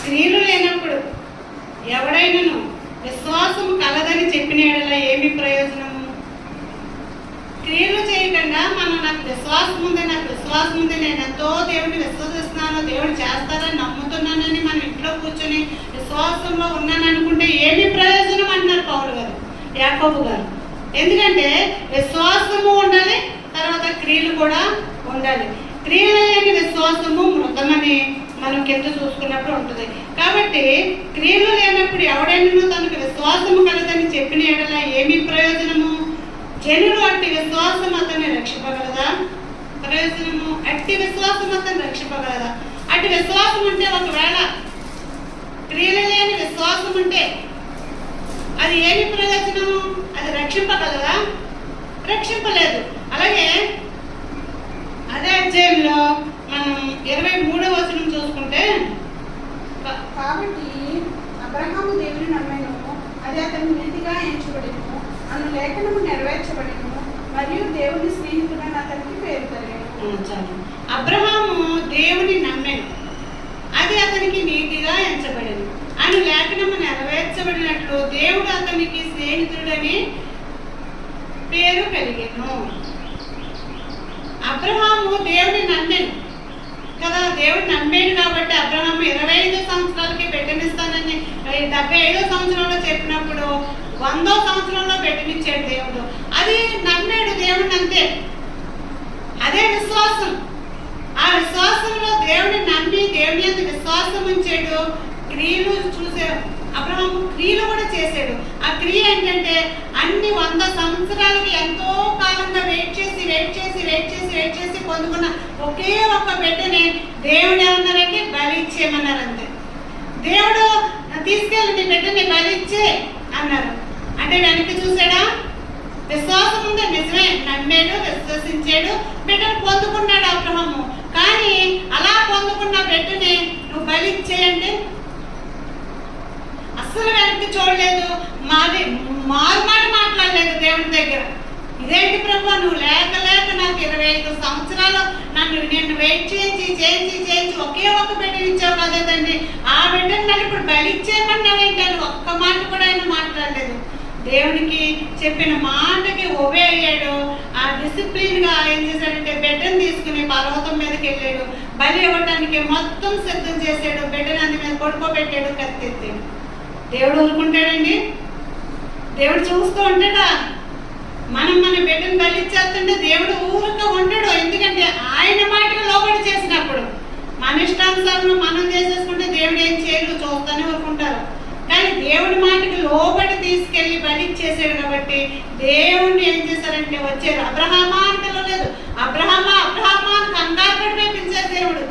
క్రియలు లేనప్పుడు ఎవడైనాను విశ్వాసము కలదని చెప్పిన యెడల ఏమి ప్రయోజనము? క్రియలు చేయకుండా నాకు విశ్వాసం ఉంది, నేను ఎంతో దేవుడిని విశ్వసిస్తున్నాను, దేవుడు చేస్తారని నమ్ముతున్నానని మనం ఇంట్లో కూర్చొని విశ్వాసంలో ఉన్నాను అనుకుంటే ఏమి ప్రయోజనం అన్నారు పౌలు గారు, యాకోబు గారు. ఎందుకంటే విశ్వాసము ఉండాలి, తర్వాత క్రియలు కూడా ఉండాలి. క్రియలు లేని విశ్వాసము మృతమని మనం కింద చూసుకున్నప్పుడు ఉంటుంది. కాబట్టి క్రియలు లేనప్పుడు ఎవడైనా తనకు విశ్వాసము కలదని చెప్పిన యెడల ఏమి ప్రయోజనము? జనులు అట్టి విశ్వాసం అతన్ని రక్షింపగలదా? ప్రయోజనము అట్టి విశ్వాసం అతన్ని రక్షింపగలదా? అట్టి విశ్వాసం ఉంటే, ఒకవేళ క్రియలు లేని విశ్వాసం ఉంటే అది ఏమి ప్రయోజనము? అది రక్షింపగలదా? రక్షింపలేదు. అలాగే అదే అధ్యాయంలో మనం 23వ వచనం చూసుకుంటే, కాబట్టి అబ్రహాము దేవుని నమ్మెను, అది అతని నీతిగా ఎంచబడెను అను లేఖనము నెరవేర్చబడెను, మరియు దేవుని స్నేహితుడని అతనికి పేరు కలిగెను. అబ్రహాము దేవుని నమ్మెను, అది అతనికి నీతిగా ఎంచబడెను అను లేఖనము నెరవేర్చబడినట్లు దేవుడు అతనికి స్నేహితుడని పేరు కలిగెను. అబ్రహాము దేవుని నమ్మెను కదా, దేవుడు నమ్మేడు కాబట్టి అబ్రహాము 25 సంవత్సరాలకి బిడ్డనిస్తానని 75వ సంవత్సరంలో చెప్పినప్పుడు 100వ సంవత్సరంలో బిడ్డనిచ్చాడు దేవుడు. అది నమ్మాడు దేవుడిని, అంతే. అదే విశ్వాసం. ఆ విశ్వాసంలో దేవుడిని నమ్మి దేవుని అంత విశ్వాసం ఉంచాడు. క్రియలు చూసే అబ్రహాము క్రియలు కూడా చేశాడు. ఆ క్రియ ఏంటంటే అన్ని 100 సంవత్సరాలకి ఎంతో కాలంగా వెయిట్ చేసి పొందుకున్న ఒకే ఒక్క బిడ్డని దేవుడు ఏమన్నారంటే బలి ఇచ్చేయమన్నారు, అంతే. దేవుడు తీసుకెళ్ళి నీ బిడ్డని బలి ఇచ్చే అన్నారు. అంటే వెనక్కి చూసాడా? విశ్వాసం ఉందా? నిజమే, నమ్మాడు, విశ్వసించాడు, బిడ్డను పొందుకున్నాడు అబ్రహాము. కానీ అలా పొందుకున్న బిడ్డని నువ్వు బలి ఇచ్చేయండి, అస్సలు వెనక్కి చూడలేదు, మారు మాట్లాడలేదు దేవుడి దగ్గర. ఇదేంటి ప్రభు, నువ్వు లేక నాకు 25 సంవత్సరాలు నిన్ను వెయిట్ చేయించి ఒకే ఒక్క బిడ్డని ఇచ్చావు కదా తండ్రి, ఆ బిడ్డని నన్ను ఇప్పుడు బలి ఇచ్చేయమన్నావేంటి అని ఒక్క మాట కూడా ఆయన మాట్లాడలేదు. దేవునికి చెప్పిన మాటకి ఒబే అయ్యాడు. ఆ డిసిప్లిన్ గా ఏం చేశాడంటే బిడ్డను తీసుకుని పర్వతం మీదకి వెళ్ళాడు, బలి ఇవ్వడానికి మొత్తం సిద్ధం చేశాడు, బిడ్డను అందు మీద పడుకోబెట్టాడు, కత్తెత్తాడు. దేవుడు ఊరుకుంటాడండి? దేవుడు చూస్తూ ఉంటాడా? మనం మన బిడ్డను బలి ఇచ్చేస్తుంటే దేవుడు ఊరుక ఉండడు. ఎందుకంటే ఆయన మాటకు లోబడి చేసినప్పుడు మన ఇష్టానుసారం మనం చేసేసుకుంటే దేవుడు ఏం చేయరు, చూస్తూనే ఊరుకుంటారు. కానీ దేవుడి మాటకి లోబడి తీసుకెళ్లి బలి ఇచ్చేసాడు కాబట్టి దేవుడిని ఏం చేశారంటే వచ్చారు. అబ్రహామా అంటే లేదు, అబ్రహామా అని కంగారు పడి పిలిచారు దేవుడు.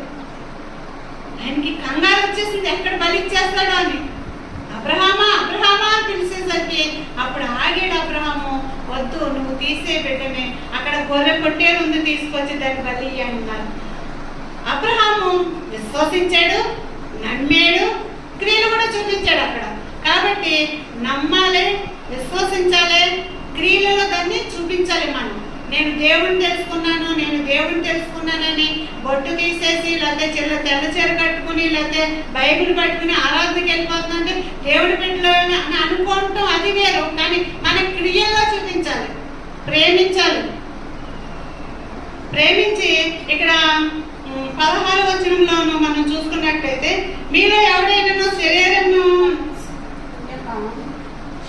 ఆయనకి కంగారు వచ్చేసింది, ఎక్కడ బలి ఇచ్చేస్తాడో అని. అబ్రహామా అని పిలిచేసరికి అప్పుడు ఆగాడు అబ్రహాము. వద్దు, నువ్వు తీసే బిడ్డనే, అక్కడ గొర్రె పొట్టేలు ఉంది, తీసుకొచ్చి దాన్ని బలి అన్నారు. అబ్రహాము విశ్వసించాడు, నమ్మాడు, క్రియలు కూడా చూపించాడు అక్కడ. కాబట్టి నమ్మాలి, విశ్వసించాలి, క్రియలలో దాన్ని చూపించాలి. మనం నేను దేవుడిని తెలుసుకున్నానని బొట్టు తీసేసి లేకపోతే తెల్ల చీర కట్టుకుని లేకపోతే బైబిల్ పట్టుకుని ఆరాధనకి వెళ్ళిపోతుందంటే దేవుడి బిడ్డలో అని అనుకుంటాం, అది వేరు. కానీ మన క్రియల్లో చూపించాలి, ప్రేమించి ఇక్కడ 16వ వచనంలోనూ మనం చూసుకున్నట్లయితే, మీలో ఎవరైనా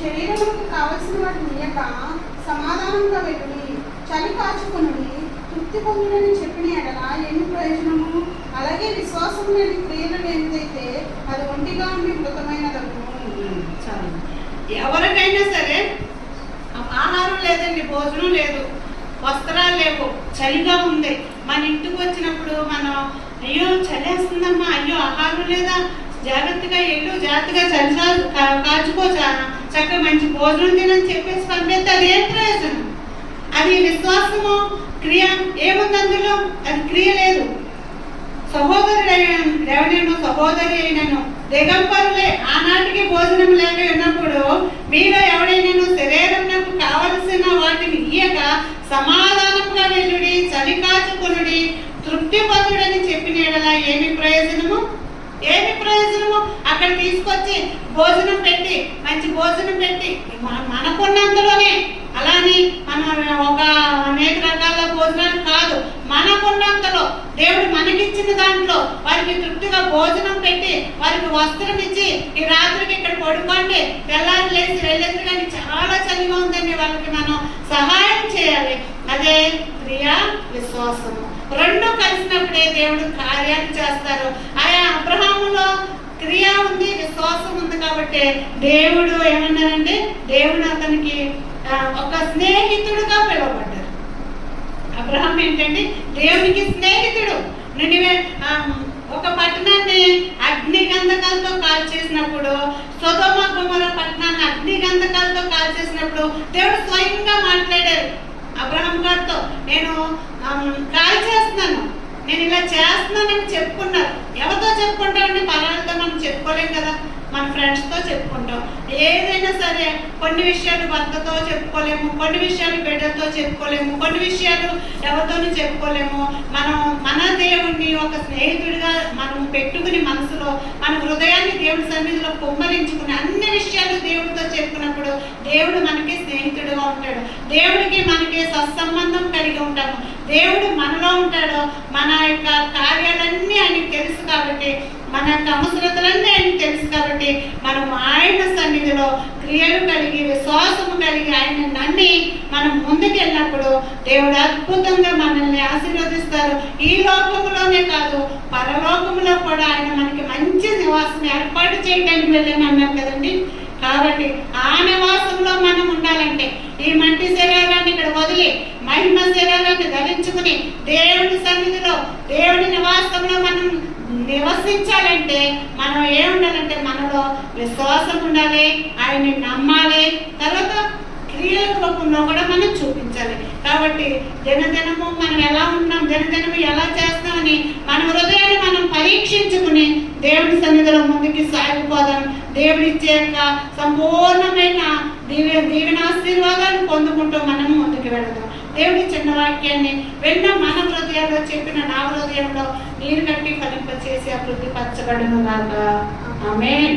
శరీరములకు కావలసిన వాటిని ఇయ్యక సమాధానంగా వెళ్ళి చలి కాచుకుని తృప్తి పొందుడని చెప్పిన ఎడల ఏమి ప్రయోజనము? అలాగే విశ్వాసం లేని క్రియలు లేనిదైతే అది ఒంటిగా ఉండి మృతమైనదను. ఎవరికైనా సరే ఆహారం లేదండి, భోజనం లేదు, వస్త్రాలు లేవు, చలిగా ఉంది. మన ఇంటికి వచ్చినప్పుడు మనం అయ్యో చలేస్తుందమ్మా, అయ్యో ఆహారం లేదా, జాగ్రత్తగా చలి కాచుకో, చక్కగా మంచి భోజనం తినని చెప్పేసి పంపిస్తే అది ఏం ప్రయోజనం? అది విశ్వాసము క్రియ ఏముంది అందులో? అది క్రియ లేదు. సహోదరి అయినను దిగంబరులే ఆనాటికి భోజనం లేక ఉన్నప్పుడు మీలో ఎవడైనా శరీరంకు కావలసిన వాటిని ఇయ్యక సమాధానంగా వెళ్ళుడి, చలి కాచుకొనుడి, తృప్తి పొందుడని చెప్పిన యెడల ఏమి ప్రయోజనము? ఏమి ప్రయోజనము? అక్కడ తీసుకొచ్చి భోజనం పెట్టి, మంచి భోజనం పెట్టి మనకున్నంతలోనే, అలానే మనం ఒక అనేక రకాల భోజనాలు కాదు, మనకున్నంతలో దేవుడు మనకిచ్చిన దాంట్లో వారికి తృప్తిగా భోజనం పెట్టి, వారికి వస్త్రం ఇచ్చి, ఈ రాత్రికి ఇక్కడ పడుకోండి, తెల్లారి లేచి వెళ్ళేది కానీ చాలా చలిగా ఉందని వాళ్ళకి మనం సహాయం చేయాలి. అదే క్రియా విశ్వాసము. రెండు కలిసినప్పుడే దేవుడు కార్యాలు చేస్తారు. ఆయా అబ్రహాములో క్రియ ఉంది, విశ్వాసం ఉంది కాబట్టి దేవుడు ఏమన్నారంటే, దేవుడు అతనికి ఒక స్నేహితుడుగా పిలువబడ్డారు. అబ్రహాం ఏంటంటే దేవునికి స్నేహితుడు. ఒక పట్టణాన్ని అగ్ని గంధకాలతో కాల్చేసినప్పుడు, సొదొమ గొమొర్రా పట్టణాన్ని అగ్ని గంధకాలతో కాల్చేసినప్పుడు దేవుడు స్వయంగా మాట్లాడారు అబ్రహాం గారితో. నేను కాల్ చేస్తున్నాను, నేను ఇలా చేస్తున్నానని చెప్పుకున్నారు. ఎవరితో చెప్పుకుంటామండి? పరాలతో మనం చెప్పుకోలేం కదా, మన ఫ్రెండ్స్తో చెప్పుకుంటాం. ఏదైనా సరే కొన్ని విషయాలు భర్తతో చెప్పుకోలేము, కొన్ని విషయాలు బిడ్డలతో చెప్పుకోలేము, కొన్ని విషయాలు ఎవరితోనూ చెప్పుకోలేము. మనం మన దేవుణ్ణి ఒక స్నేహితుడిగా మనం పెట్టుకుని మనసులో మన హృదయాన్ని దేవుడి సన్నిధిలో కుమ్మరించుకుని అన్ని విషయాలు దేవుడితో చెప్పుకున్నప్పుడు దేవుడు మనకి స్నేహితుడిగా ఉంటాడు. దేవుడికి మనకి సత్సంబంధం కలిగి ఉంటాము. దేవుడు మనలో ఉంటాడు. మన యొక్క కార్యాలన్నీ ఆయనకు తెలుసు కాబట్టి, మన యొక్క అవసరతలన్నీ ఆయనకు తెలుసు కాబట్టి మనం ఆయన సన్నిధిలో క్రియలు కలిగి, విశ్వాసము కలిగి, ఆయన నమ్మి మనం ముందుకు వెళ్ళినప్పుడు దేవుడు అద్భుతంగా మనల్ని ఆశీర్వదిస్తారు. ఈ లోకములోనే కాదు, పరలోకములో కూడా ఆయన మనకి మంచి నివాసం ఏర్పాటు చేయడానికి వెళ్ళని అన్నారు కదండి. కాబట్టి ఆ నివాసంలో మనం ఉండాలంటే ఈ మట్టి శరీరాన్ని ఇక్కడ వదిలి మహిమ శరీరాన్ని ధరించుకుని దేవుడి సన్నిధిలో, దేవుడి నివాసంలో మనం నివసించాలంటే మనం ఏముండాలంటే మనలో విశ్వాసం ఉండాలి, ఆయన్ని నమ్మాలి, తర్వాత క్రియల రూపంలో కూడా మనం చూపించాలి. కాబట్టి దినదినము మనం ఎలా ఉన్నాం, దినదినము ఎలా చేస్తామని మన హృదయాన్ని మనం పరీక్షించుకుని దేవుడి సన్నిధిలో ముందుకు సాగిపోదాం. దేవుడిచ్చే యొక్క సంపూర్ణమైన దీవెనాశీర్వాదాన్ని పొందుకుంటూ మనం ముందుకు వెళదాం. దేవుడి చిన్న వాక్యాన్ని విన్న మన హృదయాల్లో చెప్పిన నా హృదయంలో నీరు కట్టి ఫలింప చేసి అభివృద్ధి పరచబడును గాక. ఆమేన్.